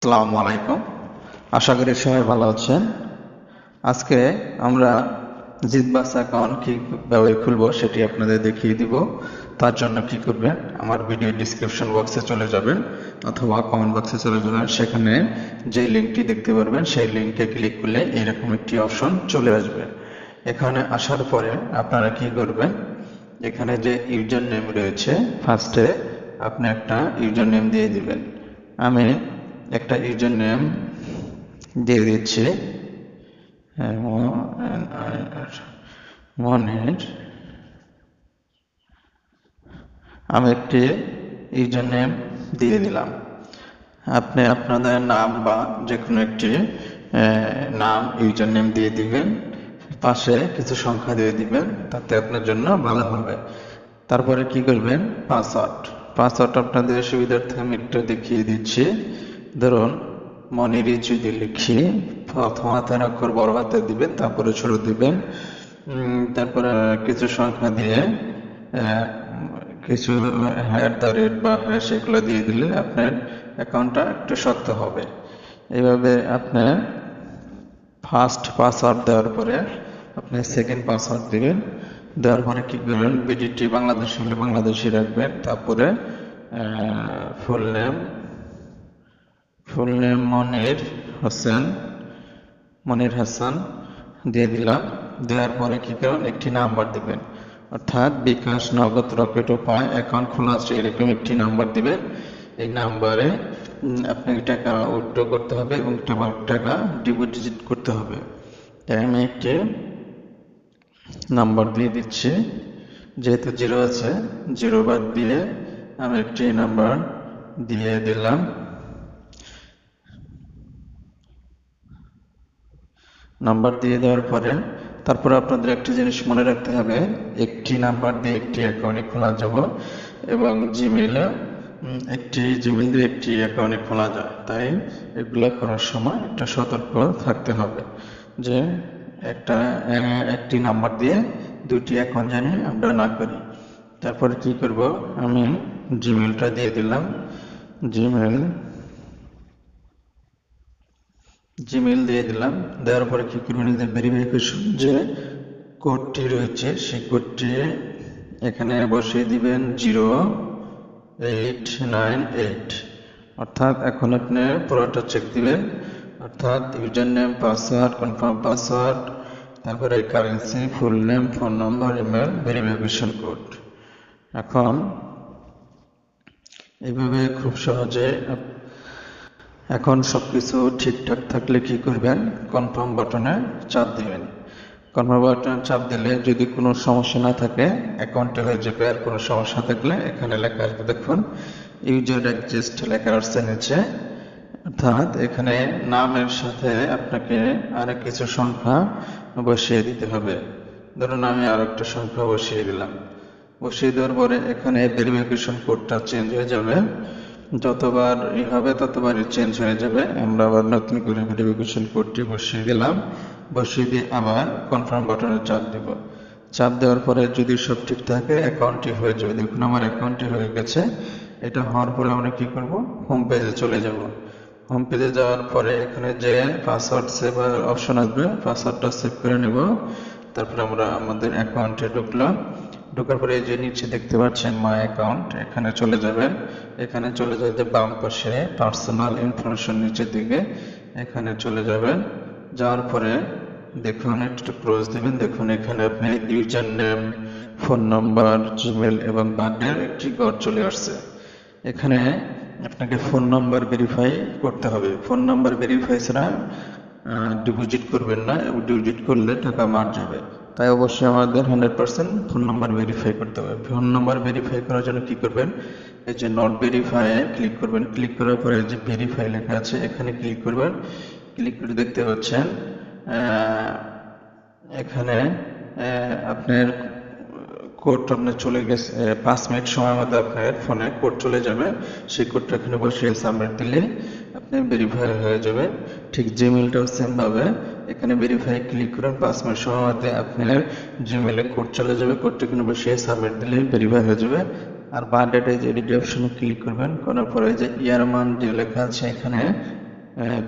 আসসালামু আলাইকুম। আশা করি সবাই ভালো আছেন। আজকে আমরা জিতবাস অ্যাকাউন্ট কিভাবে খুলবো সেটি আপনাদের দেখিয়ে দিব। তার জন্য কি করবেন, আমার ভিডিও ডিসক্রিপশন বক্সে চলে যাবেন অথবা কমেন্ট বক্সে চলে যাবেন। সেখানে যে লিঙ্কটি দেখতে পারবেন সেই লিঙ্কে ক্লিক করলে এরকম একটি অপশন চলে আসবে। এখানে আসার পরে আপনারা কি করবেন, এখানে যে ইউজার নেম রয়েছে ফার্স্টে আপনি একটা ইউজার নেম দিয়ে দিবেন। আমি একটা ইউজার নেম দিয়ে দিচ্ছি মনির। আমি একটি ইউজার নেম দিয়ে দিলাম। আপনি আপনাদের নাম বা যে কোনো একটি নাম ইউজার নেম দিয়ে দিবেন, পাশে কিছু সংখ্যা দিয়ে দিবেন, তাতে আপনার জন্য ভালো হবে। তারপরে কি করবেন, পাসওয়ার্ড আপনাদের সুবিধার্থে আমি একটু দেখিয়ে দিচ্ছি। ধরুন মনিরি যদি লিখি, প্রথম হাতের অক্ষর বড় হাতে দিবেন, তারপরে ছোট দিবেন, তারপরে কিছু সংখ্যা দিয়ে কিছু বা সেগুলো দিয়ে দিলে আপনার অ্যাকাউন্টটা একটু শক্ত হবে। এইভাবে আপনার ফার্স্ট পাসওয়ার্ড দেওয়ার পরে আপনি সেকেন্ড পাসওয়ার্ড দিবেন। দেওয়ার পরে কি করবেন, বিডিটি বাংলাদেশ হলে বাংলাদেশি রাখবেন। তারপরে ফুল নেম মনির হাসান দিয়ে দিলাম। দেওয়ার পরে কি করবেন, একটি নাম্বার দিবেন, অর্থাৎ বিকাশ, নগদ, রকেট, উপায় অ্যাকাউন্ট খোলা আছে এরকম একটি নাম্বার দিবেন। এই নাম্বারে আপনাকে টাকা উইথড্র করতে হবে এবং টাকা ডিপোজিট করতে হবে। তাই আমি একটি নাম্বার দিয়ে দিচ্ছি, যেহেতু 0 আছে 0 বাদ দিয়ে আমি একটি নাম্বার দিয়ে দিলাম। নাম্বার দিয়ে দেওয়ার পরে তারপরে আপনাদের একটি জিনিস মনে রাখতে হবে, একটি নাম্বার দিয়ে একটি অ্যাকাউন্ট খোলা যাব এবং জিমেইল দিয়ে একটি অ্যাকাউন্ট খোলা যায়। তাই এগুলো করার সময় একটা সতর্ক থাকতে হবে যে একটি নাম্বার দিয়ে দুটি অ্যাকাউন্ট জানি আমরা না করি। তারপরে কি করব, আমি জিমেইলটা দিয়ে দিলাম। জিমেইল দিয়ে দিলাম। দেওয়ার পরে কি করবেন, ভেরিফিকেশন যে কোডটি রয়েছে সেই কোডটি এখানে বসিয়ে দিবেন 0898। অর্থাৎ এখন আপনি পুরোটা চেক দিবেন, অর্থাৎ user name, password, confirm password, তারপরে currency, full name, phone number, email, verification code. এখন এইভাবে খুব সহজে এখন সবকিছু ঠিকঠাক থাকলে কি করবেন, কনফার্ম বাটনে চাপ দিবেন। কনফার্ম বাটনে চাপ দিলে যদি কোনো সমস্যা না থাকে অ্যাকাউন্টে হয়ে যাবে। আর কোনো সমস্যা থাকলে এখানে লেখা আসবে, দেখুন ইউজার অ্যাডজাস্ট লেখা আসছে নিচে। অর্থাৎ এখানে নামের সাথে আপনাকে আরেক কিছু সংখ্যা বসিয়ে দিতে হবে। ধরুন আমি আর একটা সংখ্যা বসিয়ে দিলাম। বসিয়ে দেওয়ার পরে এখানে ভেরিফিকেশন কোডটা চেঞ্জ হয়ে যাবে, যতবার হবে ততবারই চেঞ্জ হয়ে যাবে। আমরা আবার নতুন করে ভেরিফিকেশন কোডটি বসিয়ে দিলাম। বসিয়ে দিয়ে আবার কনফার্ম বাটনে চাপ দেব। চাপ দেওয়ার পরে যদি সব ঠিক থাকে অ্যাকাউন্টটি হয়ে যাবে। দেখুন আমার অ্যাকাউন্টটি হয়ে গেছে। এটা হওয়ার পরে আমরা কি করব, হোম পেজে চলে যাব। হোম পেজে যাওয়ার পরে এখানে যে পাসওয়ার্ড সেভ অপশন আসবে, পাসওয়ার্ডটা সেভ করে নেব। তারপরে আমরা আমাদের অ্যাকাউন্টে ঢুকলাম। ঢোকার পরে এই যে নিচে দেখতে পাচ্ছেন মাই অ্যাকাউন্ট, এখানে চলে যাবেন। এখানে চলে যাবে বাম পাশে পার্সোনাল ইনফরমেশন নিচের দিকে, এখানে চলে যাবেন। যাওয়ার পরে দেখুন একটু ক্লোজ দেবেন। দেখুন এখানে আপনি ইউজার নেম, ফোন নম্বর, জিমেল এবং বার্থডের একটি ঘর চলে আসছে। এখানে আপনাকে ফোন নাম্বার ভেরিফাই করতে হবে। ফোন নাম্বার ভেরিফাই ছাড়া ডিপোজিট করবেন না, এবং ডিপোজিট করলে টাকা মার যাবে। তাই অবশ্যই আমাদের 100% ফোন নাম্বার ভেরিফাই করতে হবে। ফোন নাম্বার ভেরিফাই করার জন্য কি করবেন, এই যে নট ভেরিফাই ক্লিক করবেন। ক্লিক করার পরে যে ভেরিফাই লেখা আছে এখানে ক্লিক করবেন। ক্লিক করে দেখতে পাচ্ছেন এখানে আপনার কোড আপনার চলে গেছে। 5 মিনিট সময়ের মধ্যে আপনার ফোনে কোড চলে যাবে। সেই কোডটা এখানে বসিয়ে সাবমিট দিলে আপনি ভেরিফাই হয়ে যাবে। ঠিক জিমেইলটাও সেম ভাবে এখানে ভেরিফাই ক্লিক করুন। 5 মিনিট সময়ের মধ্যে আপনার জিমেইলে কোড চলে যাবে। কোডটা এখানে বসিয়ে সাবমিট দিলে ভেরিফাই হয়ে যাবে। আর বার্থডেটে যে এডিট অপশনে ক্লিক করবেন, করার পরে যে ইয়ার মান যে লেখা আছে এখানে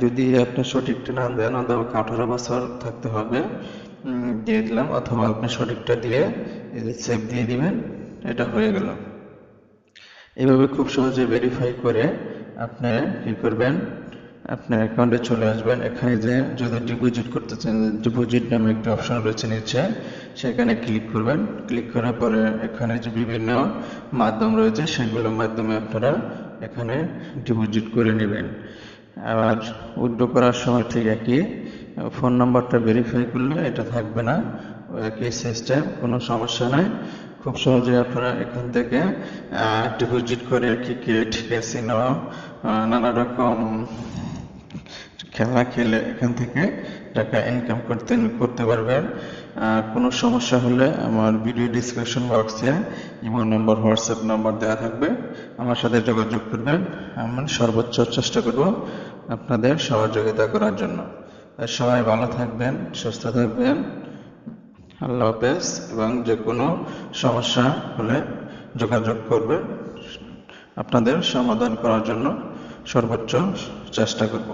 যদি আপনি সঠিকটা না দেন অথবা 18 বছর থাকতে হবে, দিয়ে দিলাম, অথবা আপনি সঠিকটা দিয়ে সেভ দিয়ে দিবেন, এটা হয়ে গেল। এইভাবে খুব সহজে ভেরিফাই করে আপনি কি করবেন, আপনার অ্যাকাউন্টে চলে আসবেন। এখানে যে যদি ডিপোজিট করতে চান, ডিপোজিট নামে একটা অপশন রয়েছে নিচে, সেখানে ক্লিক করবেন। ক্লিক করার পরে এখানে যে বিভিন্ন মাধ্যম রয়েছে সেগুলোর মাধ্যমে আপনারা এখানে ডিপোজিট করে নেবেন। আবার উইথড্র করার সময় ঠিক একই ফোন নাম্বারটা ভেরিফাই করলে এটা থাকবে না, একই সিস্টেম, কোনো সমস্যা নাই। খুব সহজে আপনারা এখান থেকে ডিপোজিট করে ক্রিকেট, ক্যাসিনো, নানা রকম খেলা খেলে এখান থেকে টাকা ইনকাম করতে পারবেন। কোনো সমস্যা হলে আমার ভিডিও ডিসক্রিপশন বক্সে ইমো নাম্বার, হোয়াটসঅ্যাপ নাম্বার দেওয়া থাকবে, আমার সাথে যোগাযোগ করবেন। আমি সর্বোচ্চ চেষ্টা করব আপনাদের সহযোগিতা করার জন্য। সবাই ভালো থাকবেন, সুস্থ থাকবেন, আল্লাহ হাফেজ। এবং যে কোনো সমস্যা হলে যোগাযোগ করবেন, আপনাদের সমাধান করার জন্য সর্বোচ্চ চেষ্টা করব।